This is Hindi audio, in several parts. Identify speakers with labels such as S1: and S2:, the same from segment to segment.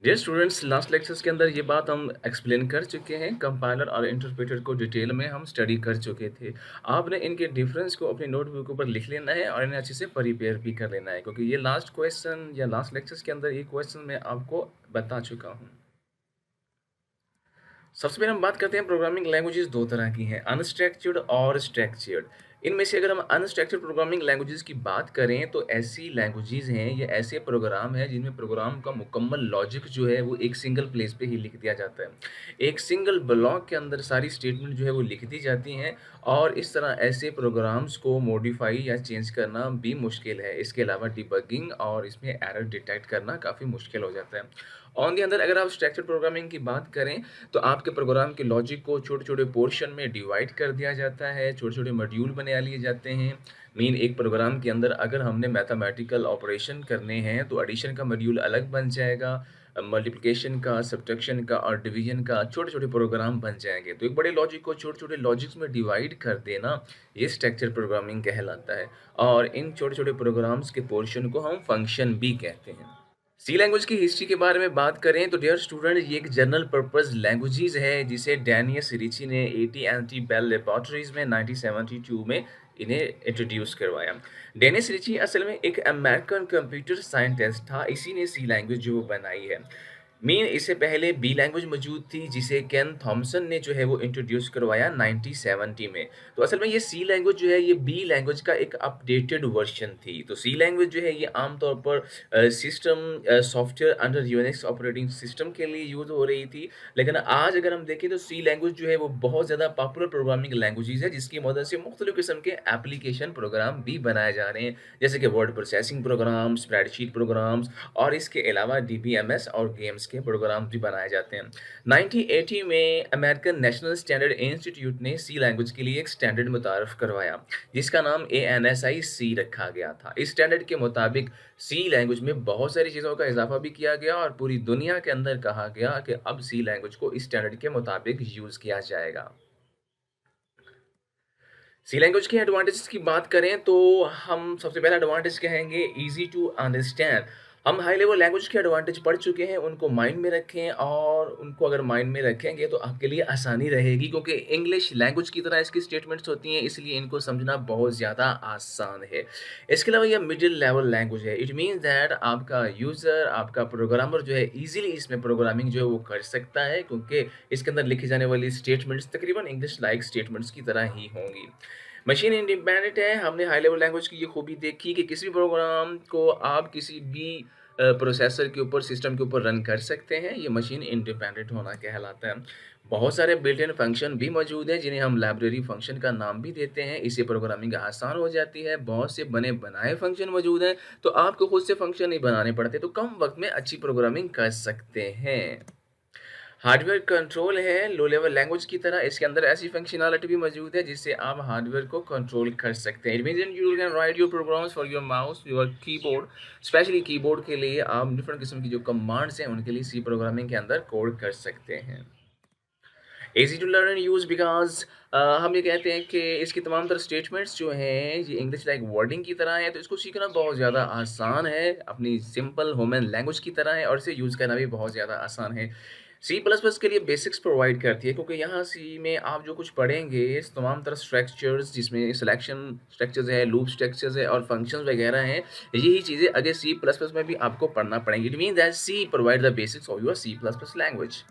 S1: डियर स्टूडेंट्स, लास्ट लेक्चर्स के अंदर ये बात हम एक्सप्लेन कर चुके हैं। कंपाइलर और इंटरप्रेटर को डिटेल में हम स्टडी कर चुके थे। आपने इनके डिफरेंस को अपनी नोटबुक के ऊपर लिख लेना है और इन्हें अच्छे से प्रिपेयर भी कर लेना है, क्योंकि ये लास्ट क्वेश्चन या लास्ट लेक्चर्स के अंदर ये क्वेश्चन मैं आपको बता चुका हूँ। सबसे पहले हम बात करते हैं प्रोग्रामिंग लैंग्वेजेस दो तरह की हैं, अनस्ट्रक्चर्ड और स्ट्रक्चर्ड। इनमें से अगर हम अनस्ट्रक्चर्ड प्रोग्रामिंग लैंग्वेजेस की बात करें तो ऐसी लैंग्वेजेस हैं, ये ऐसे प्रोग्राम हैं जिनमें प्रोग्राम का मुकम्मल लॉजिक जो है वो एक सिंगल प्लेस पे ही लिख दिया जाता है। एक सिंगल ब्लॉक के अंदर सारी स्टेटमेंट जो है वो लिख दी जाती हैं और इस तरह ऐसे प्रोग्राम्स को मॉडिफाई या चेंज करना भी मुश्किल है। इसके अलावा डिबगिंग और इसमें एरर डिटेक्ट करना काफ़ी मुश्किल हो जाता है। ऑन दी अंदर अगर आप स्ट्रक्चर्ड प्रोग्रामिंग की बात करें तो आपके प्रोग्राम के लॉजिक को छोटे-छोटे पोर्शन में डिवाइड कर दिया जाता है, छोटे-छोटे मॉड्यूल बना लिए जाते हैं। मीन एक प्रोग्राम के अंदर अगर हमने मैथमेटिकल ऑपरेशन करने हैं तो एडिशन का मॉड्यूल अलग बन जाएगा, मल्टीप्लिकेशन का, सब्ट्रैक्शन का और डिवीजन का छोटे-छोटे प्रोग्राम बन जाएँगे। तो एक बड़े लॉजिक को छोटे-छोटे लॉजिक्स में डिवाइड कर देना, ये स्ट्रक्चर्ड प्रोग्रामिंग कहलाता है और इन छोटे-छोटे प्रोग्राम्स के पोर्शन को हम फंक्शन भी कहते हैं। सी लैंग्वेज की हिस्ट्री के बारे में बात करें तो डियर स्टूडेंट, ये एक जनरल पर्पस लैंग्वेजेस है जिसे डैनियस रिची ने एटी बेल लेबोरेटरीज में 1972 में इन्हें इंट्रोड्यूस करवाया। डेनिस रिची असल में एक अमेरिकन कंप्यूटर साइंटिस्ट था, इसी ने सी लैंग्वेज जो बनाई है। मीन इससे पहले बी लैंग्वेज मौजूद थी जिसे केन थॉमसन ने जो है वो इंट्रोड्यूस करवाया 1970 में। तो असल में ये सी लैंग्वेज जो है ये बी लैंग्वेज का एक अपडेटेड वर्जन थी। तो सी लैंग्वेज जो है ये आमतौर पर system software under Unix operating system के लिए यूज़ हो रही थी। लेकिन आज अगर हम देखें तो सी लैंग्वेज जो है वो बहुत ज़्यादा पॉपुलर प्रोग्रामिंग लैंग्वेजेस है जिसकी मदद से मुख्तलिफ किस्म के एप्लीकेशन प्रोग्राम भी बनाए जा रहे हैं, जैसे कि word processing program, spreadsheet programs और इसके अलावा डीबीएमएस और गेम्स के प्रोग्राम भी बनाए जाते हैं। 1980 में अमेरिकन नेशनल स्टैंडर्ड इंस्टीट्यूट ने सी लैंग्वेज के लिए एक स्टैंडर्ड मुतारफ करवाया जिसका नाम ANSI सी रखा गया था। इस स्टैंडर्ड के मुताबिक सी लैंग्वेज में बहुत सारी चीज़ों का इजाफा भी किया गया और पूरी दुनिया के अंदर कहा गया कि अब सी लैंग्वेज को इस स्टैंडर्ड के मुताबिक यूज़ किया जाएगा। सी लैंग्वेज के एडवांटेजेस की बात करें तो हम सबसे पहला एडवांटेज कहेंगे ईजी टू अंडरस्टैंड। हम हाई लेवल लैंग्वेज के एडवांटेज पढ़ चुके हैं, उनको माइंड में रखें और उनको अगर माइंड में रखेंगे तो आपके लिए आसानी रहेगी, क्योंकि इंग्लिश लैंग्वेज की तरह इसकी स्टेटमेंट्स होती हैं, इसलिए इनको समझना बहुत ज़्यादा आसान है। इसके अलावा यह मिडिल लेवल लैंग्वेज है। इट मीन्स दैट आपका यूज़र, आपका प्रोग्रामर जो है ईजिली इसमें प्रोग्रामिंग जो है वो कर सकता है, क्योंकि इसके अंदर लिखी जाने वाली स्टेटमेंट्स तकरीबन इंग्लिश लाइक स्टेटमेंट्स की तरह ही होंगी। मशीन इंडिपेंडेंट है। हमने हाई लेवल लैंग्वेज की ये खूबी देखी कि किसी भी प्रोग्राम को आप किसी भी प्रोसेसर के ऊपर, सिस्टम के ऊपर रन कर सकते हैं। ये मशीन इंडिपेंडेंट होना कहलाता है। बहुत सारे बिल्ट इन फंक्शन भी मौजूद हैं जिन्हें हम लाइब्रेरी फंक्शन का नाम भी देते हैं। इससे प्रोग्रामिंग आसान हो जाती है। बहुत से बने बनाए फंक्शन मौजूद हैं, तो आपको खुद से फंक्शन नहीं बनाने पड़ते, तो कम वक्त में अच्छी प्रोग्रामिंग कर सकते हैं। हार्डवेयर कंट्रोल है लो लेवल लैंग्वेज की तरह, इसके अंदर ऐसी फंक्शनैलिटी भी मौजूद है जिससे आप हार्डवेयर को कंट्रोल कर सकते हैं। It means you can write your programs for your mouse, your keyboard. Specially keyboard के लिए आप डिफरेंट किस्म की जो कमांड्स हैं उनके लिए सी प्रोग्रामिंग के अंदर कोड कर सकते हैं। Easy to learn and use because हम ये कहते हैं कि इसकी तमाम तरह स्टेटमेंट्स जो हैं ये इंग्लिश लाइक वर्डिंग की तरह है, तो इसको सीखना बहुत ज़्यादा आसान है, अपनी सिंपल ह्यूमन लैंग्वेज की तरह है और इसे यूज़ करना भी बहुत ज़्यादा आसान है। सी प्लस प्लस के लिए बेसिक्स प्रोवाइड करती है, क्योंकि यहाँ सी में आप जो कुछ पढ़ेंगे इस तमाम तरह स्ट्रक्चर्स जिसमें सिलेक्शन स्ट्रक्चर्स है, लूप स्ट्रक्चर्स है और फंक्शंस वगैरह हैं, यही चीज़ें अगर सी प्लस प्लस में भी आपको पढ़ना पड़ेंगी। It mean that C provide the basics of your C plus plus language.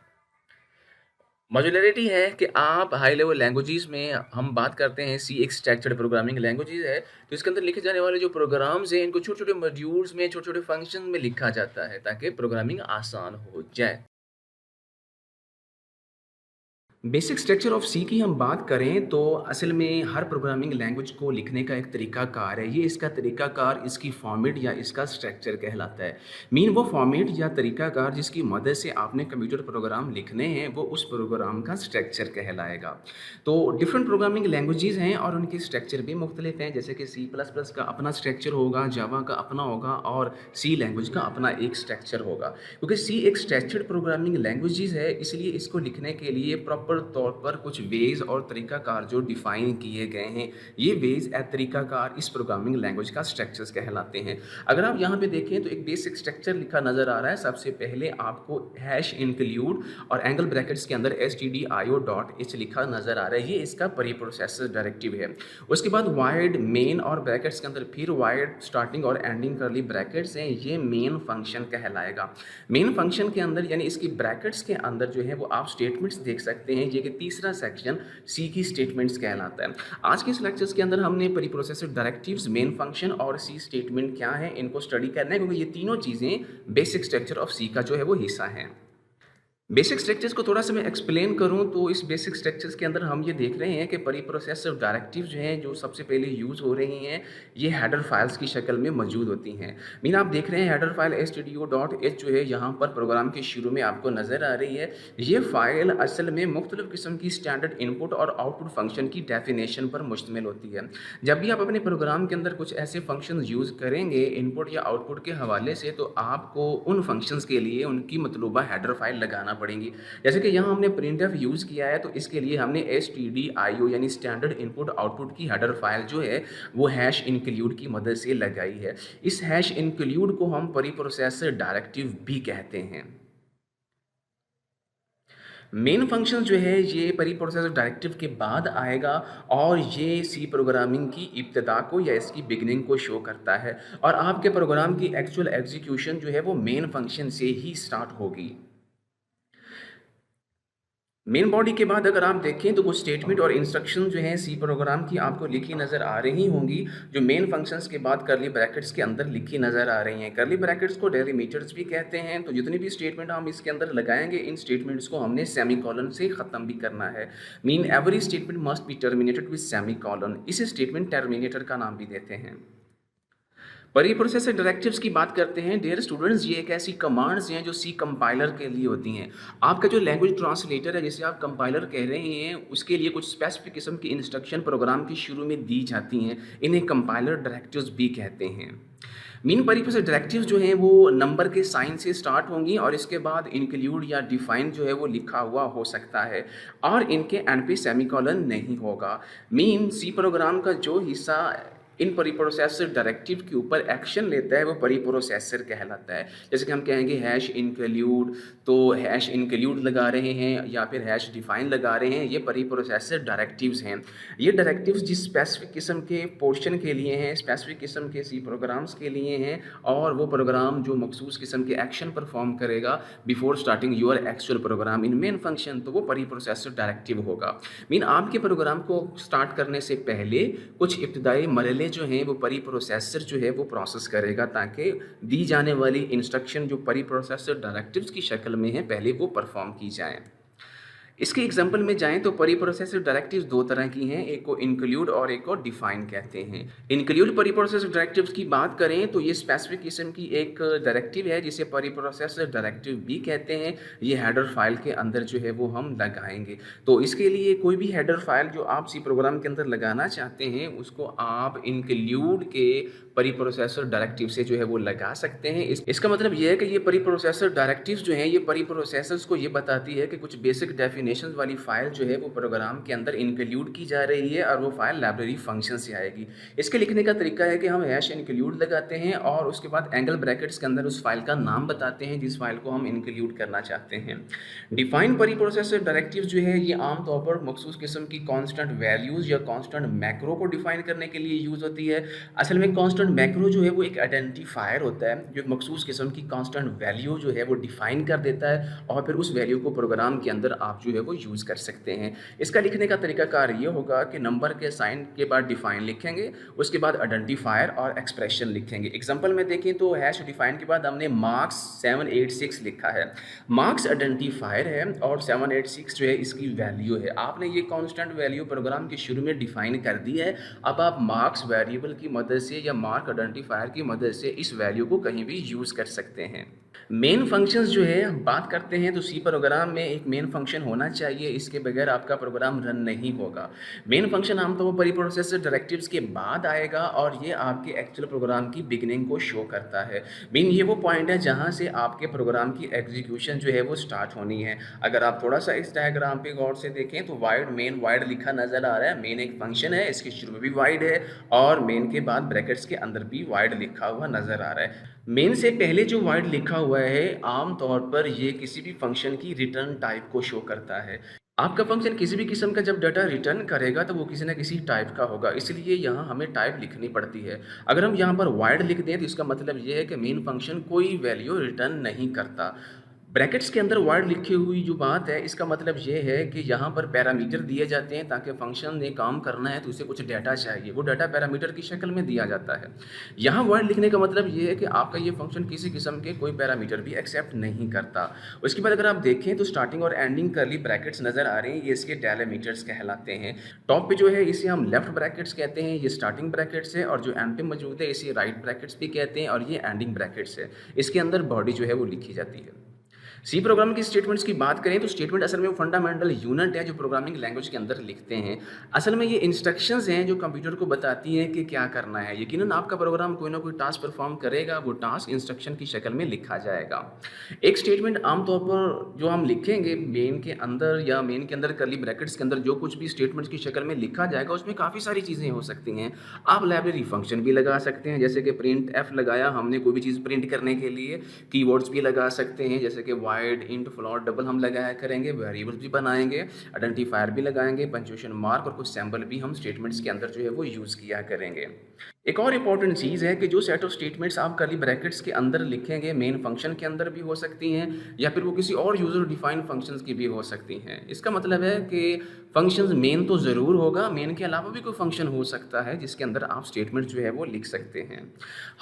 S1: Modularity है कि आप हाई लेवल लैंग्वेजेस में हम बात करते हैं, सी एक स्ट्रक्चर्ड प्रोग्रामिंग लैंग्वेजेस है, तो इसके अंदर लिखे जाने वाले जो प्रोग्राम्स हैं इनको छोटे-छोटे मॉड्यूल्स में, छोटे-छोटे फंक्शन में लिखा जाता है ताकि प्रोग्रामिंग आसान हो जाए। बेसिक स्ट्रक्चर ऑफ सी की हम बात करें तो असल में हर प्रोग्रामिंग लैंग्वेज को लिखने का एक तरीकाकार है। ये इसका तरीकाकार, इसकी फॉर्मेट या इसका स्ट्रक्चर कहलाता है। मीन वो फॉर्मेट या तरीकाकार जिसकी मदद से आपने कंप्यूटर प्रोग्राम लिखने हैं वो उस प्रोग्राम का स्ट्रक्चर कहलाएगा। तो डिफरेंट प्रोग्रामिंग लैंग्वेजेस हैं और उनके स्ट्रक्चर भी मुख्तलिफ हैं, जैसे कि सी प्लस प्लस का अपना स्ट्रक्चर होगा, जावा का अपना होगा और सी लैंग्वेज का अपना एक स्ट्रक्चर होगा। क्योंकि सी एक स्ट्रक्चर्ड प्रोग्रामिंग लैंग्वेजेस है, इसलिए इसको लिखने के लिए प्रॉपर प्रॉपर तौर पर कुछ वेज और तरीकाकार जो डिफाइन किए गए हैं, ये वेज या तरीकाकार इस प्रोग्रामिंग लैंग्वेज का स्ट्रक्चर्स कहलाते हैं। अगर आप यहाँ पे देखें तो एक बेसिक स्ट्रक्चर लिखा नज़र आ रहा है। सबसे पहले आपको हैश इंक्लूड और एंगल ब्रैकेट्स के अंदर stdio.h लिखा नज़र आ रहा है, ये इसका प्री प्रोसेसर डायरेक्टिव है। उसके बाद वाइड मेन और ब्रैकेट्स के अंदर फिर वाइड स्टार्टिंग और एंडिंग करली ब्रैकेट्स हैं, ये मेन फंक्शन कहलाएगा। मेन फंक्शन के अंदर यानी इसकी ब्रैकेट्स के अंदर जो है वो आप स्टेटमेंट्स देख सकते हैं, ये कि तीसरा सेक्शन सी की स्टेटमेंट्स कहलाता है। आज के इस लेक्चर्स के अंदर हमने pre processor directives, main function और सी स्टेटमेंट क्या है इनको स्टडी करना है, क्योंकि ये तीनों चीज़ें बेसिक स्ट्रक्चर ऑफ सी का जो है वो हिस्सा है। बेसिक स्ट्रक्चर्स को थोड़ा सा मैं एक्सप्लेन करूं तो इस बेसिक स्ट्रक्चर्स के अंदर हम ये देख रहे हैं कि प्री प्रोसेसर डायरेक्टिव जो हैं जो सबसे पहले यूज़ हो रही हैं, ये हेडर फाइल्स की शक्ल में मौजूद होती हैं। मीन आप देख रहे हैं हेडर फाइल stdio.h जो है यहाँ पर प्रोग्राम के शुरू में आपको नज़र आ रही है। ये फाइल असल में मुख्तलिफ़ किस्म की स्टैंडर्ड इनपुट और आउटपुट फंक्शन की डेफिनेशन पर मुश्तमिल होती है। जब भी आप अपने प्रोग्राम के अंदर कुछ ऐसे फंक्शन यूज़ करेंगे इनपुट या आउटपुट के हवाले से, तो आपको उन फंक्शंस के लिए उनकी मतलूबा हेडर फाइल लगाना पड़ेंगी। जैसे कि यहाँ हमने printf यूज़ किया है, तो इसके लिए हमने stdio यानी स्टैंडर्ड इनपुट आउटपुट की हेडर फाइल जो है वो हैश इंक्लूड की मदद से लगाई है। इस हैश इंक्लूड को हम प्री प्रोसेसर डायरेक्टिव भी कहते हैं। मेन फंक्शन जो है ये प्री प्रोसेसर डायरेक्टिव के बाद आएगा और ये सी प्रोग्रामिंग की इब्तिदा को या इसकी बिगनिंग को शो करता है, और आपके प्रोग्राम की एक्चुअल एग्जीक्यूशन जो है वो मेन फंक्शन से ही स्टार्ट होगी। मेन बॉडी के बाद अगर आप देखें तो कुछ स्टेटमेंट और इंस्ट्रक्शन जो हैं सी प्रोग्राम की आपको लिखी नज़र आ रही होंगी, जो मेन फंक्शंस के बाद करली ब्रैकेट्स के अंदर लिखी नज़र आ रही हैं। करली ब्रैकेट्स को डेलिमीटर्स भी कहते हैं। तो जितनी भी स्टेटमेंट हम इसके अंदर लगाएंगे, इन स्टेटमेंट्स को हमने सेमीकोलन से ख़त्म भी करना है। Mean every statement must be terminated with semicolon. इसे स्टेटमेंट टर्मिनेटर का नाम भी देते हैं। प्री प्रोसेसर डायरेक्टिव्स की बात करते हैं डियर स्टूडेंट्स, ये एक ऐसी कमांड्स हैं जो सी कंपाइलर के लिए होती हैं। आपका जो लैंग्वेज ट्रांसलेटर है जिसे आप कंपाइलर कह रहे हैं, उसके लिए कुछ स्पेसिफिक किस्म की इंस्ट्रक्शन प्रोग्राम के शुरू में दी जाती हैं, इन्हें कंपाइलर डायरेक्टिव्स भी कहते हैं। मीन प्री प्रोसेसर डायरेक्टिव्स जो हैं वो नंबर के साइन से स्टार्ट होंगी और इसके बाद इंक्लूड या डिफाइन जो है वो लिखा हुआ हो सकता है, और इनके एंड पे सेमीकोलन नहीं होगा। मीन सी प्रोग्राम का जो हिस्सा इन प्री प्रोसेसर डायरेक्टिव के ऊपर एक्शन लेता है वो प्री प्रोसेसर कहलाता है। जैसे कि हम कहेंगे हैश इंक्लूड, तो हैश इंक्लूड लगा रहे हैं या फिर हैश डिफाइन लगा रहे हैं, ये प्री प्रोसेसर डायरेक्टिव्स हैं। ये डायरेक्टिव्स जिस स्पेसिफिक किस्म के पोर्शन के लिए हैं, स्पेसिफिक किस्म के सी प्रोग्राम्स के लिए हैं, और वो प्रोग्राम जो मखसूस किस्म के एक्शन परफॉर्म करेगा before starting your actual program in main function, तो वो प्री प्रोसेसर डायरेक्टिव होगा। मीन आपके प्रोग्राम को स्टार्ट करने से पहले कुछ इब्तदाई मरहले जो हैं वो प्री प्रोसेसर जो है वो प्रोसेस करेगा, ताकि दी जाने वाली इंस्ट्रक्शन जो प्री प्रोसेसर डायरेक्टिव्स की शक्ल में है पहले वो परफॉर्म की जाए। इसके एग्जाम्पल में जाएं तो प्री प्रोसेसर डायरेक्टिव्स दो तरह की हैं, एक को इंक्लूड और एक को डिफाइन कहते हैं। इंक्लूड प्री प्रोसेसर डायरेक्टिव्स की बात करें तो ये स्पेसिफिक किस्म की एक डायरेक्टिव है जिसे प्री प्रोसेसर डायरेक्टिव भी कहते हैं। ये हेडर फाइल के अंदर जो है वो हम लगाएंगे। तो इसके लिए कोई भी हेडर फाइल जो आप सी प्रोग्राम के अंदर लगाना चाहते हैं उसको आप इंक्लूड के प्री प्रोसेसर डायरेक्टिव से जो है वो लगा सकते हैं। इसका मतलब ये है कि ये प्री प्रोसेसर डायरेक्टिव्स जो हैं ये प्री प्रोसेसर्स को ये बताती है कि कुछ बेसिक डेफिनेशन वाली फाइल जो है वो प्रोग्राम के अंदर इंक्लूड की जा रही है और वो फाइल लाइब्रेरी फंक्शन से आएगी। इसके लिखने का तरीका है कि हम हैश इंक्लूड लगाते हैं और उसके बाद एंगल ब्रैकेट्स के अंदर उस फाइल का नाम बताते हैं जिस फाइल को हम इंक्लूड करना चाहते हैं। डिफाइन प्री प्रोसेसर डायरेक्टिव जो है ये आमतौर पर मखसूस किस्म की कॉन्स्टेंट वैल्यूज़ या कॉन्स्टेंट मैक्रो को डिफाइन करने के लिए यूज़ होती है। असल में कॉन्स्टेंट मैक्रो जो है वो एक आइडेंटिफायर होता है जो एक मखसूस किस्म की कांस्टेंट वैल्यू जो है वो डिफाइन कर देता है और फिर उस वैल्यू को प्रोग्राम के अंदर आप जो है वो यूज़ कर सकते हैं। इसका लिखने का तरीकाकार ये होगा कि नंबर के साइन के बाद डिफाइन लिखेंगे, उसके बाद आइडेंटिफायर और एक्सप्रेशन लिखेंगे। एग्जांपल में देखें तो हैश डिफाइन के बाद हमने मार्क्स 786 लिखा है। मार्क्स आइडेंटिफायर है और 786 जो है इसकी वैल्यू है। आपने ये कांस्टेंट वैल्यू प्रोग्राम के शुरू में डिफाइन कर दी है। अब आप मार्क्स वेरिएबल की मदद से या मार्क आइडेंटिफायर की मदद से इस वैल्यू को कहीं भी यूज़ कर सकते हैं। मेन फंक्शंस जो है हम बात करते हैं तो सी प्रोग्राम में एक मेन फंक्शन होना चाहिए, इसके बगैर आपका प्रोग्राम रन नहीं होगा। मेन फंक्शन आमतौर पर प्रीप्रोसेसर डायरेक्टिव्स के बाद आएगा और ये आपके एक्चुअल प्रोग्राम की बिगिनिंग को शो करता है। मीन ये वो पॉइंट है जहाँ से आपके प्रोग्राम की एग्जीक्यूशन जो है वो स्टार्ट होनी है। अगर आप थोड़ा सा इस डायग्राम पे गौर से देखें तो वाइड मेन वाइड लिखा नजर आ रहा है। मेन एक फंक्शन है, इसके शुरू में भी वाइड है और मेन के बाद ब्रैकेट्स के अंदर भी वाइड लिखा हुआ नजर आ रहा है। मेन से पहले जो वाइड लिखा हुआ है आम तौर पर ये किसी भी फंक्शन की रिटर्न टाइप को शो करता है। आपका फंक्शन किसी भी किस्म का जब डाटा रिटर्न करेगा तो वो किसी ना किसी टाइप का होगा, इसलिए यहाँ हमें टाइप लिखनी पड़ती है। अगर हम यहाँ पर वाइड लिख दें तो इसका मतलब ये है कि मेन फंक्शन कोई वैल्यू रिटर्न नहीं करता। ब्रैकेट्स के अंदर वर्ड लिखी हुई जो बात है इसका मतलब ये है कि यहाँ पर पैरामीटर दिए जाते हैं ताकि फंक्शन ने काम करना है तो उसे कुछ डाटा चाहिए, वो डाटा पैरामीटर की शक्ल में दिया जाता है। यहाँ वर्ड लिखने का मतलब ये है कि आपका ये फंक्शन किसी किस्म के कोई पैरामीटर भी एक्सेप्ट नहीं करता। उसके बाद अगर आप देखें तो स्टार्टिंग और एंडिंग करली ब्रैकेट्स नज़र आ रहे हैं, ये इसके डेलीमीटर्स कहलाते हैं। टॉप पे जो है इसे हम लेफ्ट ब्रैकेट्स कहते हैं, ये स्टार्टिंग ब्रैकेट्स है, और जो एंड पे मौजूद है इसे राइट ब्रैकेट्स भी कहते हैं, और ये एंडिंग ब्रैकेट्स है। इसके अंदर बॉडी जो है वो लिखी जाती है। सी प्रोग्राम की स्टेटमेंट्स की बात करें तो स्टेटमेंट असल में वो फंडामेंटल यूनिट है जो प्रोग्रामिंग लैंग्वेज के अंदर लिखते हैं। असल में ये इंस्ट्रक्शंस हैं जो कंप्यूटर को बताती हैं कि क्या करना है। यकीनन आपका प्रोग्राम कोई ना कोई टास्क परफॉर्म करेगा, वो टास्क इंस्ट्रक्शन की शक्ल में लिखा जाएगा। एक स्टेटमेंट आमतौर पर जो हम लिखेंगे मेन के अंदर या मेन के अंदर करली ब्रैकेट्स के अंदर जो कुछ भी स्टेटमेंट्स की शक्ल में लिखा जाएगा उसमें काफ़ी सारी चीज़ें हो सकती हैं। आप लाइब्रेरी फंक्शन भी लगा सकते हैं, जैसे कि प्रिंट एफ लगाया हमने कोई भी चीज़ प्रिंट करने के लिए। कीवर्ड्स भी लगा सकते हैं जैसे कि वाइड, इंट, फ्लोट, डबल हम लगाया करेंगे। वेरिएबल्स भी बनाएंगे, आइडेंटिफायर भी लगाएंगे, पंक्चुएशन मार्क और कुछ सैम्पल भी हम स्टेटमेंट्स के अंदर जो है वो यूज़ किया करेंगे। एक और इम्पॉर्टेंट चीज़ है कि जो सेट ऑफ स्टेटमेंट्स आप करली ब्रैकेट्स के अंदर लिखेंगे मेन फंक्शन के अंदर भी हो सकती हैं या फिर वो किसी और यूज़र डिफाइंड फंक्शंस की भी हो सकती हैं। इसका मतलब है कि फंक्शंस मेन तो ज़रूर होगा, मेन के अलावा भी कोई फंक्शन हो सकता है जिसके अंदर आप स्टेटमेंट जो है वो लिख सकते हैं।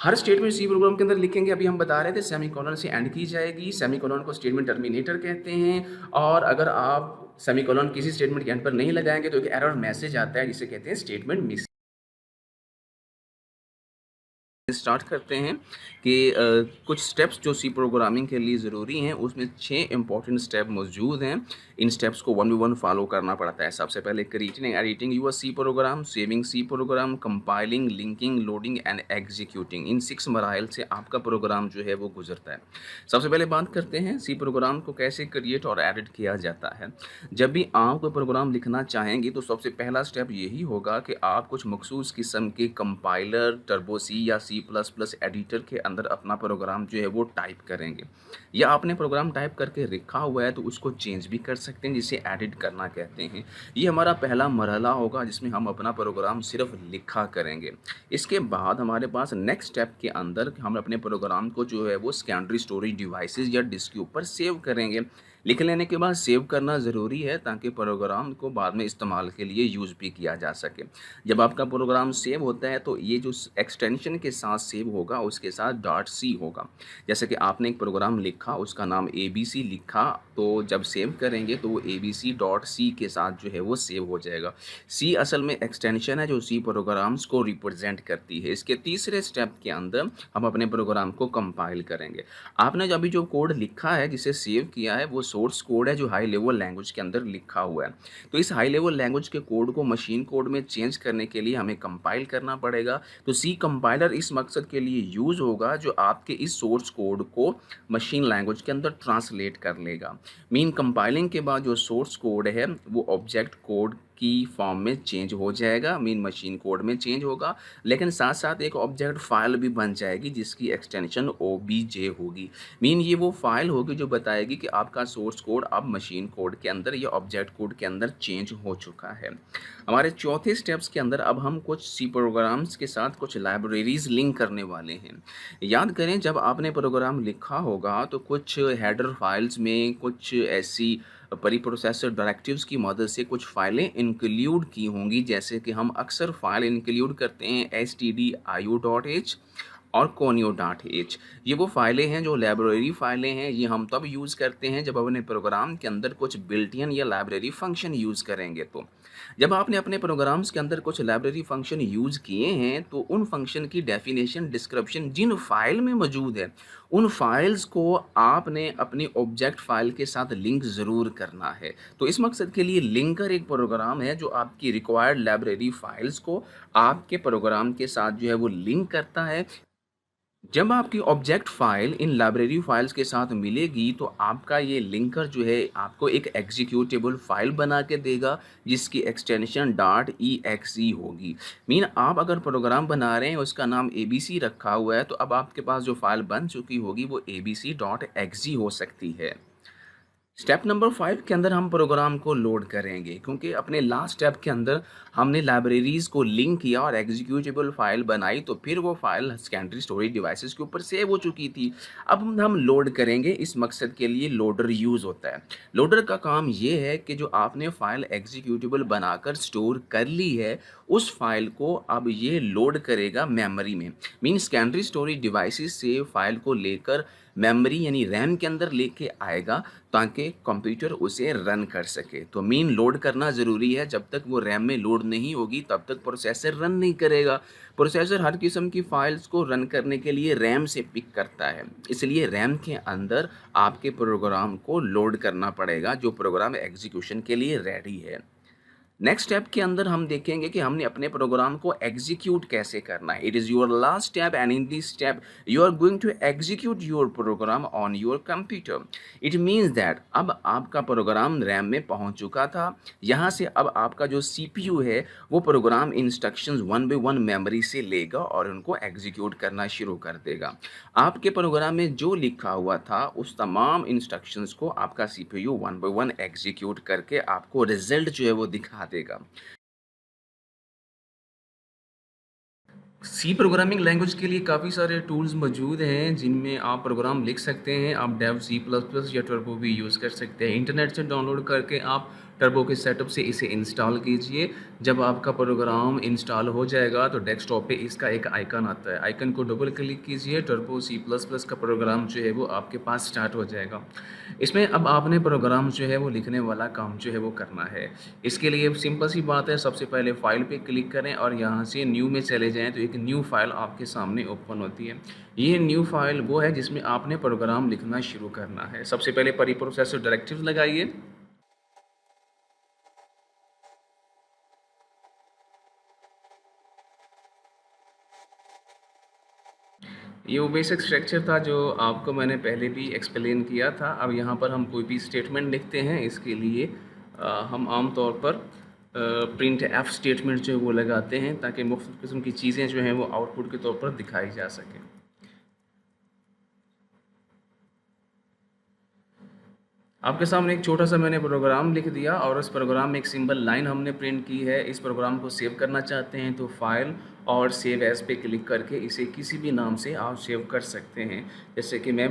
S1: हर स्टेटमेंट सी प्रोग्राम के अंदर लिखेंगे, अभी हम बता रहे थे सेमीकोलन से एंड की जाएगी। सेमीकोलन को स्टेटमेंट टर्मिनेटर कहते हैं, और अगर आप सेमीकोलन किसी स्टेटमेंट के एंड पर नहीं लगाएंगे तो एक एरर मैसेज आता है जिसे कहते हैं स्टेटमेंट मिस। स्टार्ट करते हैं कि कुछ स्टेप्स जो सी प्रोग्रामिंग के लिए ज़रूरी हैं, उसमें 6 इंपॉर्टेंट स्टेप मौजूद हैं। इन स्टेप्स को वन बाय वन फॉलो करना पड़ता है। सबसे पहले creating editing your C program, saving C program, compiling, linking, loading and executing. इन 6 मराइल से आपका प्रोग्राम जो है वो गुजरता है। सबसे पहले बात करते हैं सी प्रोग्राम को कैसे क्रिएट और एडिट किया जाता है। जब भी आप कोई प्रोग्राम लिखना चाहेंगे तो सबसे पहला स्टेप यही होगा कि आप कुछ मखसूस किस्म के कंपाइलर, टर्बो सी या सी प्लस प्लस एडिटर के अंदर अपना प्रोग्राम जो है वो टाइप करेंगे, या आपने प्रोग्राम टाइप करके रखा हुआ है तो उसको चेंज भी कर सकते हैं, जिसे एडिट करना कहते हैं। ये हमारा पहला मरहला होगा जिसमें हम अपना प्रोग्राम सिर्फ लिखा करेंगे। इसके बाद हमारे पास नेक्स्ट स्टेप के अंदर हम अपने प्रोग्राम को जो है वो सेकेंडरी स्टोरेज डिवाइसेस या डिस्क के ऊपर सेव करेंगे। लिख लेने के बाद सेव करना ज़रूरी है ताकि प्रोग्राम को बाद में इस्तेमाल के लिए यूज़ भी किया जा सके। जब आपका प्रोग्राम सेव होता है तो ये जो एक्सटेंशन के साथ सेव होगा उसके साथ डॉट सी होगा। जैसे कि आपने एक प्रोग्राम लिखा, उसका नाम ABC लिखा, तो जब सेव करेंगे तो वो ABC.C के साथ जो है वो सेव हो जाएगा। सी असल में एक्सटेंशन है जो सी प्रोग्राम्स को रिप्रेजेंट करती है। इसके तीसरे स्टेप के अंदर हम अपने प्रोग्राम को कंपाइल करेंगे। आपने जो अभी जो कोड लिखा है जिसे सेव किया है वो सोर्स कोड है जो हाई लेवल लैंग्वेज के अंदर लिखा हुआ है। तो इस हाई लेवल लैंग्वेज के कोड को मशीन कोड में चेंज करने के लिए हमें कंपाइल करना पड़ेगा। तो सी कंपाइलर इस मकसद के लिए यूज़ होगा जो आपके इस सोर्स कोड को मशीन लैंग्वेज के अंदर ट्रांसलेट कर लेगा। मीन कंपाइलिंग के बाद जो सोर्स कोड है वो ऑब्जेक्ट कोड की फॉर्म में चेंज हो जाएगा, मीन मशीन कोड में चेंज होगा, लेकिन साथ साथ एक ऑब्जेक्ट फाइल भी बन जाएगी जिसकी एक्सटेंशन OBJ होगी। मीन ये वो फाइल होगी जो बताएगी कि आपका सोर्स कोड अब मशीन कोड के अंदर या ऑब्जेक्ट कोड के अंदर चेंज हो चुका है। हमारे चौथे स्टेप्स के अंदर अब हम कुछ सी प्रोग्राम्स के साथ कुछ लाइब्रेरीज लिंक करने वाले हैं। याद करें जब आपने प्रोग्राम लिखा होगा तो कुछ हेडर फाइल्स में कुछ ऐसी प्रीप्रोसेसर डायरेक्टिव्स की मदद से कुछ फाइलें इंक्लूड की होंगी, जैसे कि हम अक्सर फाइल इंक्लूड करते हैं stdio.h
S2: और conio.h। ये वो फाइलें हैं जो लाइब्रेरी फाइलें हैं, ये हम तब यूज़ करते हैं जब अपने प्रोग्राम के अंदर कुछ बिल्ट इन या लाइब्रेरी फंक्शन यूज़ करेंगे। तो जब आपने अपने प्रोग्राम्स के अंदर कुछ लाइब्रेरी फंक्शन यूज़ किए हैं, तो उन फंक्शन की डेफिनेशन, डिस्क्रिप्शन जिन फाइल में मौजूद है, उन फाइल्स को आपने अपनी ऑब्जेक्ट फाइल के साथ लिंक ज़रूर करना है। तो इस मकसद के लिए लिंकर एक प्रोग्राम है जो आपकी रिक्वायर्ड लाइब्रेरी फाइल्स को आपके प्रोग्राम के साथ जो है वो लिंक करता है। जब आपकी object file in library files के साथ मिलेगी, तो आपका ये लिंकर जो है आपको एक एग्जीक्यूटेबल फाइल बना के देगा जिसकी एक्सटेंशन डॉट ई होगी। मीन आप अगर प्रोग्राम बना रहे हैं उसका नाम ABC रखा हुआ है, तो अब आपके पास जो फाइल बन चुकी होगी वो abc.exe हो सकती है। स्टेप नंबर 5 के अंदर हम प्रोग्राम को लोड करेंगे, क्योंकि अपने लास्ट स्टेप के अंदर हमने लाइब्रेरीज़ को लिंक किया और एग्जीक्यूटेबल फाइल बनाई, तो फिर वो फाइल सेकेंडरी स्टोरेज डिवाइसेस के ऊपर सेव हो चुकी थी। अब हम लोड करेंगे, इस मकसद के लिए लोडर यूज़ होता है। लोडर का काम ये है कि जो आपने फाइल एग्जीक्यूटेबल बनाकर स्टोर कर ली है, उस फाइल को अब ये लोड करेगा मेमोरी में। मीन सेकेंडरी स्टोरेज डिवाइसेस से फाइल को लेकर मेमोरी यानी रैम के अंदर लेके आएगा ताकि कंप्यूटर उसे रन कर सके। तो मीन लोड करना ज़रूरी है, जब तक वो रैम में लोड नहीं होगी तब तक प्रोसेसर रन नहीं करेगा। प्रोसेसर हर किस्म की फाइल्स को रन करने के लिए रैम से पिक करता है, इसलिए रैम के अंदर आपके प्रोग्राम को लोड करना पड़ेगा जो प्रोग्राम एग्जीक्यूशन के लिए रेडी है। नेक्स्ट स्टेप के अंदर हम देखेंगे कि हमने अपने प्रोग्राम को एग्जीक्यूट कैसे करना है। It is your last step and in this step you are going to execute your program on your computer. It means that अब आपका प्रोग्राम रैम में पहुंच चुका था। यहाँ से अब आपका जो CPU है वो program instructions one by one memory से लेगा और उनको एग्जीक्यूट करना शुरू कर देगा। आपके प्रोग्राम में जो लिखा हुआ था उस तमाम इंस्ट्रक्शंस को आपका CPU one by one execute करके आपको रिजल्ट जो है वो दिखा देगा।
S1: सी प्रोग्रामिंग लैंग्वेज के लिए काफ़ी सारे टूल्स मौजूद हैं जिनमें आप प्रोग्राम लिख सकते हैं। आप डेव सी प्लस प्लस या टर्बो भी यूज़ कर सकते हैं। इंटरनेट से डाउनलोड करके आप टर्बो के सेटअप से इसे इंस्टॉल कीजिए। जब आपका प्रोग्राम इंस्टॉल हो जाएगा तो डेस्कटॉप पे इसका एक आइकन आता है, आइकन को डबल क्लिक कीजिए, टर्बो सी प्लस प्लस का प्रोग्राम जो है वो आपके पास स्टार्ट हो जाएगा। इसमें अब आपने प्रोग्राम जो है वो लिखने वाला काम जो है वो करना है। इसके लिए सिंपल सी बात है, सबसे पहले फ़ाइल पे क्लिक करें और यहाँ से न्यू में चले जाएँ तो एक न्यू फ़ाइल आपके सामने ओपन होती है। ये न्यू फ़ाइल वो है जिसमें आपने प्रोग्राम लिखना शुरू करना है। सबसे पहले प्रीप्रोसेसर डायरेक्टिव्स लगाइए। ये वो बेसिक स्ट्रक्चर था जो आपको मैंने पहले भी एक्सप्लेन किया था। अब यहाँ पर हम कोई भी स्टेटमेंट लिखते हैं, इसके लिए हम आम तौर पर प्रिंट एफ स्टेटमेंट जो है वो लगाते हैं ताकि मुख्तलिफ़ किस्म की चीज़ें जो हैं वो आउटपुट के तौर पर दिखाई जा सकें। आपके सामने एक छोटा सा मैंने प्रोग्राम लिख दिया और उस प्रोग्राम में एक सिंबल लाइन हमने प्रिंट की है। इस प्रोग्राम को सेव करना चाहते हैं तो फाइल और सेव एज पे क्लिक करके इसे किसी भी नाम से आप सेव कर सकते हैं। जैसे कि मैं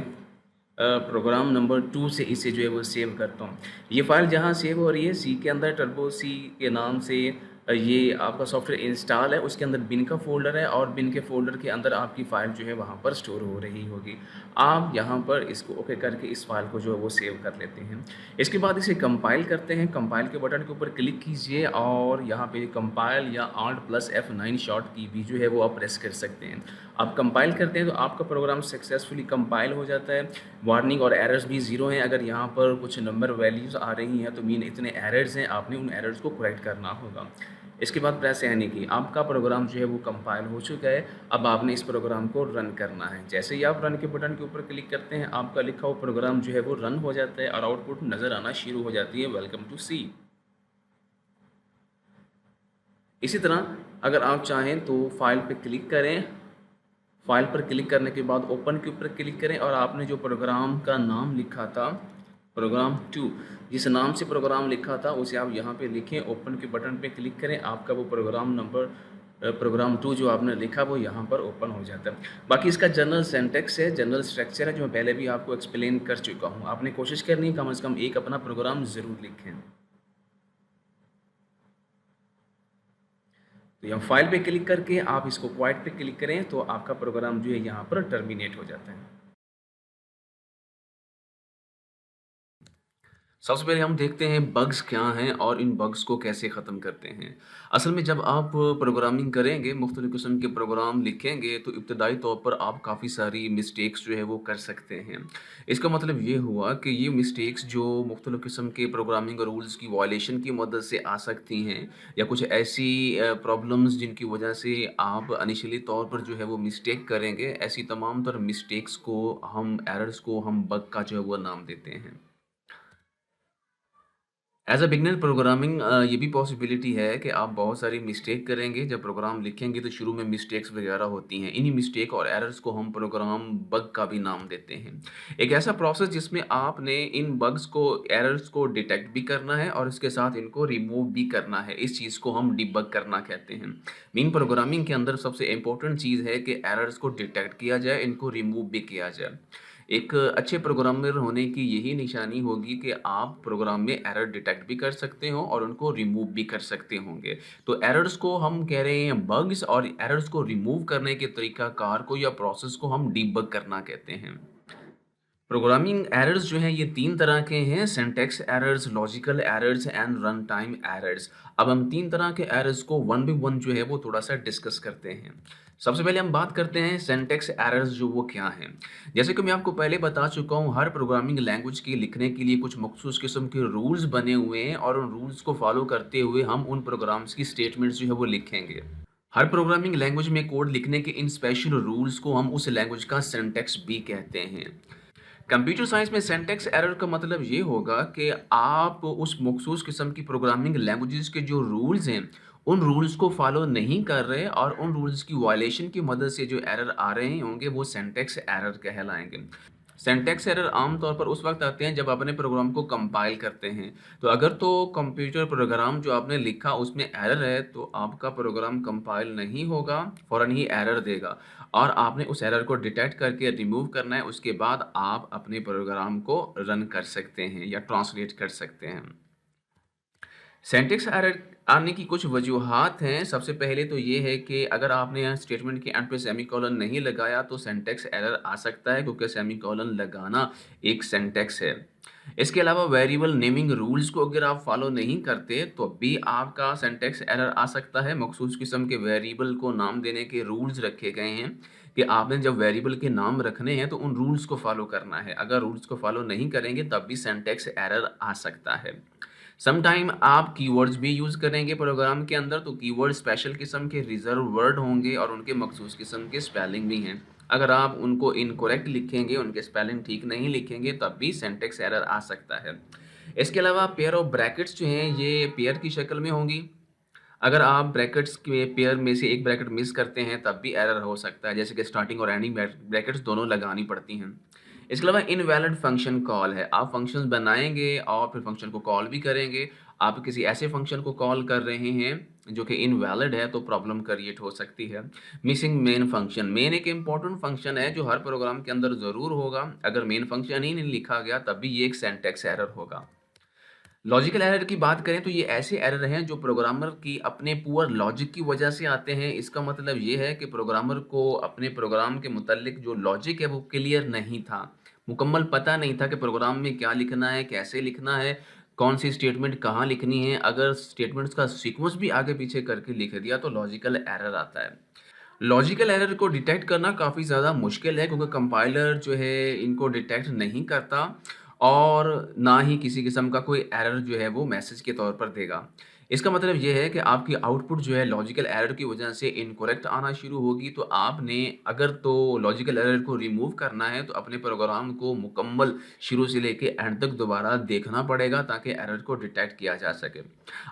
S1: प्रोग्राम नंबर 2 से इसे जो है वो सेव करता हूँ। ये फ़ाइल जहाँ सेव हो रही है सी के अंदर, टर्बो सी के नाम से ये आपका सॉफ्टवेयर इंस्टॉल है, उसके अंदर बिन का फ़ोल्डर है और बिन के फ़ोल्डर के अंदर आपकी फ़ाइल जो है वहाँ पर स्टोर हो रही होगी। आप यहाँ पर इसको ओके करके इस फ़ाइल को जो है वो सेव कर लेते हैं। इसके बाद इसे कंपाइल करते हैं। कंपाइल के बटन के ऊपर क्लिक कीजिए और यहाँ पे कंपाइल या Alt+F9 शॉर्ट की भी जो है वो आप प्रेस कर सकते हैं। आप कंपाइल करते हैं तो आपका प्रोग्राम सक्सेसफुली कंपाइल हो जाता है। वार्निंग और एरर्स भी ज़ीरो हैं। अगर यहाँ पर कुछ नंबर वैल्यूज़ आ रही हैं तो मीन इतने एरर्स हैं, आपने उन एरर्स को करेक्ट करना होगा। इसके बाद प्रेस यानी कि आपका प्रोग्राम जो है वो कंपाइल हो चुका है। अब आपने इस प्रोग्राम को रन करना है। जैसे ही आप रन के बटन के ऊपर क्लिक करते हैं, आपका लिखा हुआ प्रोग्राम जो है वो रन हो जाता है और आउटपुट नज़र आना शुरू हो जाती है, वेलकम टू सी। इसी तरह अगर आप चाहें तो फाइल पर क्लिक करें। फाइल पर क्लिक करने के बाद ओपन के ऊपर क्लिक करें और आपने जो प्रोग्राम का नाम लिखा था, प्रोग्राम 2, जिस नाम से प्रोग्राम लिखा था उसे आप यहाँ पे लिखें। ओपन के बटन पे क्लिक करें, आपका वो प्रोग्राम नंबर प्रोग्राम 2 जो आपने लिखा वो यहाँ पर ओपन हो जाता है। बाकी इसका जनरल सिंटैक्स है, जनरल स्ट्रक्चर है जो मैं पहले भी आपको एक्सप्लेन कर चुका हूँ। आपने कोशिश करनी है कम से कम एक अपना प्रोग्राम ज़रूर लिखें। तो यहाँ फाइल पे क्लिक करके आप इसको क्वाइट पे क्लिक करें तो आपका प्रोग्राम जो है यहाँ पर टर्मिनेट हो जाता है।
S2: सबसे पहले हम देखते हैं बग्स क्या हैं और इन बग्स को कैसे ख़त्म करते हैं। असल में जब आप प्रोग्रामिंग करेंगे, मुख्तलिफ़ किस्म के प्रोग्राम लिखेंगे, तो इब्तदाई तौर पर आप काफ़ी सारी मिस्टेक्स जो है वो कर सकते हैं। इसका मतलब ये हुआ कि ये मिस्टेक्स जो मुख्तलिफ़ किस्म के प्रोग्रामिंग रूल्स की वायलेशन की मदद से आ सकती हैं, या कुछ ऐसी प्रॉब्लम्स जिनकी वजह से आप इनिशियली तौर पर जो है वो मिस्टेक करेंगे, ऐसी तमाम तर मिस्टेक्स को हम एरर्स को हम बग का जो है वो नाम देते हैं। एज़ अ बिगिनर प्रोग्रामिंग ये भी पॉसिबिलिटी है कि आप बहुत सारी मिस्टेक करेंगे। जब प्रोग्राम लिखेंगे तो शुरू में मिस्टेक्स वगैरह होती हैं। इन्हीं मिस्टेक और एरर्स को हम प्रोग्राम बग का भी नाम देते हैं। एक ऐसा प्रोसेस जिसमें आपने इन बग्स को, एरर्स को डिटेक्ट भी करना है और इसके साथ इनको रिमूव भी करना है। इस चीज़ को हम डिबग करना कहते हैं। मीन प्रोग्रामिंग के अंदर सबसे इम्पोर्टेंट चीज़ है कि एरर्स को डिटेक्ट किया जाए, इनको रिमूव भी किया जाए। एक अच्छे प्रोग्रामर होने की यही निशानी होगी कि आप प्रोग्राम में एरर डिटेक्ट भी कर सकते हो और उनको रिमूव भी कर सकते होंगे। तो एरर्स को हम कह रहे हैं बग्स, और एरर्स को रिमूव करने के तरीकाकार को या प्रोसेस को हम डीबग करना कहते हैं। प्रोग्रामिंग एरर्स जो हैं ये 3 तरह के हैं: syntax errors, logical errors and run time errors. अब हम 3 तरह के एरर्स को वन बाय वन जो है वो थोड़ा-सा डिस्कस करते हैं। सबसे पहले हम बात करते हैं सिंटैक्स एरर्स जो वो क्या हैं। जैसे कि मैं आपको पहले बता चुका हूँ, हर प्रोग्रामिंग लैंग्वेज के लिखने के लिए कुछ मखसूस किस्म के रूल्स बने हुए हैं और उन रूल्स को फॉलो करते हुए हम उन प्रोग्राम्स की स्टेटमेंट्स जो है वो लिखेंगे। हर प्रोग्रामिंग लैंग्वेज में कोड लिखने के इन स्पेशल रूल्स को हम उस लैंग्वेज का सिंटैक्स भी कहते हैं। कंप्यूटर साइंस में सिंटैक्स एरर का मतलब ये होगा कि आप उस मखसूस किस्म की प्रोग्रामिंग लैंग्वेजेस के जो रूल्स हैं, उन रूल्स को फॉलो नहीं कर रहे और उन रूल्स की वायलेशन की मदद से जो एरर आ रहे होंगे वो सिंटैक्स एरर कहलाएंगे। सिंटैक्स एरर आम तौर पर उस वक्त आते हैं जब आप अपने प्रोग्राम को कंपाइल करते हैं। तो अगर तो कंप्यूटर प्रोग्राम जो आपने लिखा उसमें एरर है तो आपका प्रोग्राम कंपाइल नहीं होगा, फ़ौरन ही एरर देगा और आपने उस एरर को डिटेक्ट करके रिमूव करना है। उसके बाद आप अपने प्रोग्राम को रन कर सकते हैं या ट्रांसलेट कर सकते हैं। सिंटैक्स एरर आने की कुछ वजूहात हैं। सबसे पहले तो ये है कि अगर आपने स्टेटमेंट के एंड पे सेमीकोलन नहीं लगाया तो सिंटैक्स एरर आ सकता है, क्योंकि सेमीकोलन लगाना एक सिंटैक्स है। इसके अलावा वेरिएबल नेमिंग रूल्स को अगर आप फॉलो नहीं करते तो भी आपका सिंटैक्स एरर आ सकता है। मखसूस किस्म के वेरिएबल को नाम देने के रूल्स रखे गए हैं कि आपने जब वेरिएबल के नाम रखने हैं तो उन रूल्स को फॉलो करना है। अगर रूल्स को फॉलो नहीं करेंगे तब भी सिंटैक्स एरर आ सकता है। समटाइम आप कीवर्ड्स भी यूज़ करेंगे प्रोग्राम के अंदर, तो कीवर्ड स्पेशल किस्म के रिजर्व वर्ड होंगे और उनके मखसूस किस्म के स्पेलिंग भी हैं। अगर आप उनको इनकरेक्ट लिखेंगे, उनके स्पेलिंग ठीक नहीं लिखेंगे, तब भी सिंटैक्स एरर आ सकता है। इसके अलावा पेयर ऑफ ब्रैकेट्स जो हैं ये पेयर की शक्ल में होंगी। अगर आप ब्रैकेट्स के पेयर में से एक ब्रैकेट मिस करते हैं तब भी एरर हो सकता है, जैसे कि स्टार्टिंग और एंडिंग ब्रैकेट्स दोनों लगानी पड़ती हैं। इसके अलावा इनवैलिड फंक्शन कॉल है। आप फंक्शंस बनाएंगे और फिर फंक्शन को कॉल भी करेंगे। आप किसी ऐसे फंक्शन को कॉल कर रहे हैं जो कि इनवैलिड है तो प्रॉब्लम क्रिएट हो सकती है। Missing main function. मेन एक इम्पॉर्टेंट फंक्शन है जो हर प्रोग्राम के अंदर ज़रूर होगा। अगर मेन फंक्शन ही नहीं लिखा गया तब भी ये एक सिंटैक्स एरर होगा। लॉजिकल एरर की बात करें तो ये ऐसे एरर हैं जो प्रोग्रामर की अपने पुअर लॉजिक की वजह से आते हैं। इसका मतलब ये है कि प्रोग्रामर को अपने प्रोग्राम के मुतालिक जो लॉजिक है वो क्लियर नहीं था, मुकम्मल पता नहीं था कि प्रोग्राम में क्या लिखना है, कैसे लिखना है, कौन सी स्टेटमेंट कहाँ लिखनी है। अगर स्टेटमेंट्स का सीक्वेंस भी आगे पीछे करके लिख दिया तो लॉजिकल एरर आता है। लॉजिकल एरर को डिटेक्ट करना काफ़ी ज़्यादा मुश्किल है, क्योंकि कंपाइलर जो है इनको डिटेक्ट नहीं करता और ना ही किसी किस्म का कोई एरर जो है वो मैसेज के तौर पर देगा। इसका मतलब ये है कि आपकी आउटपुट जो है लॉजिकल एरर की वजह से इनकरेक्ट आना शुरू होगी। तो आपने अगर तो लॉजिकल एरर को रिमूव करना है तो अपने प्रोग्राम को मुकम्मल शुरू से लेके एंड तक दोबारा देखना पड़ेगा ताकि एरर को डिटेक्ट किया जा सके।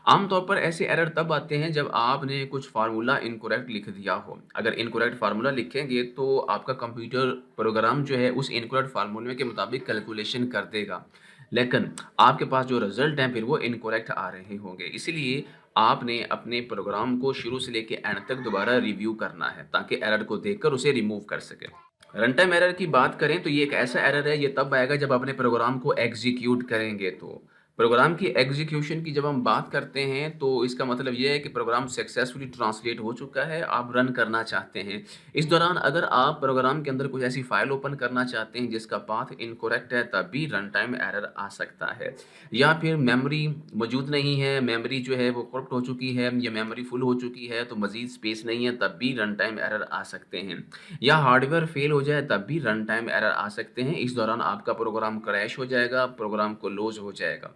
S2: आमतौर पर ऐसे एरर तब आते हैं जब आपने कुछ फार्मूला इनकरेक्ट लिख दिया हो। अगर इनकरेक्ट फार्मूला लिखेंगे तो आपका कंप्यूटर प्रोग्राम जो है उस इनकरेक्ट फार्मूले के मुताबिक कैलकुलेशन कर देगा, लेकिन आपके पास जो रिजल्ट हैं फिर वो इनकरेक्ट आ रहे होंगे। इसीलिए आपने अपने प्रोग्राम को शुरू से लेके एंड तक दोबारा रिव्यू करना है ताकि एरर को देखकर उसे रिमूव कर सके। रन टाइम एरर की बात करें तो ये एक ऐसा एरर है, ये तब आएगा जब अपने प्रोग्राम को एग्जीक्यूट करेंगे। तो प्रोग्राम की एग्ज़ीक्यूशन की जब हम बात करते हैं, तो इसका मतलब ये है कि प्रोग्राम सक्सेसफुली ट्रांसलेट हो चुका है, आप रन करना चाहते हैं। इस दौरान अगर आप प्रोग्राम के अंदर कुछ ऐसी फ़ाइल ओपन करना चाहते हैं जिसका पाथ इनकरेक्ट है, तब भी रन टाइम एरर आ सकता है। या फिर मेमोरी मौजूद नहीं है, मेमोरी जो है वो करप्ट हो चुकी है या मेमोरी फुल हो चुकी है, तो मज़ीद स्पेस नहीं है, तब भी रन टाइम एरर आ सकते हैं। या हार्डवेयर फ़ेल हो जाए, तब भी रन टाइम एरर आ सकते हैं। इस दौरान आपका प्रोग्राम क्रैश हो जाएगा, प्रोग्राम को लॉस हो जाएगा।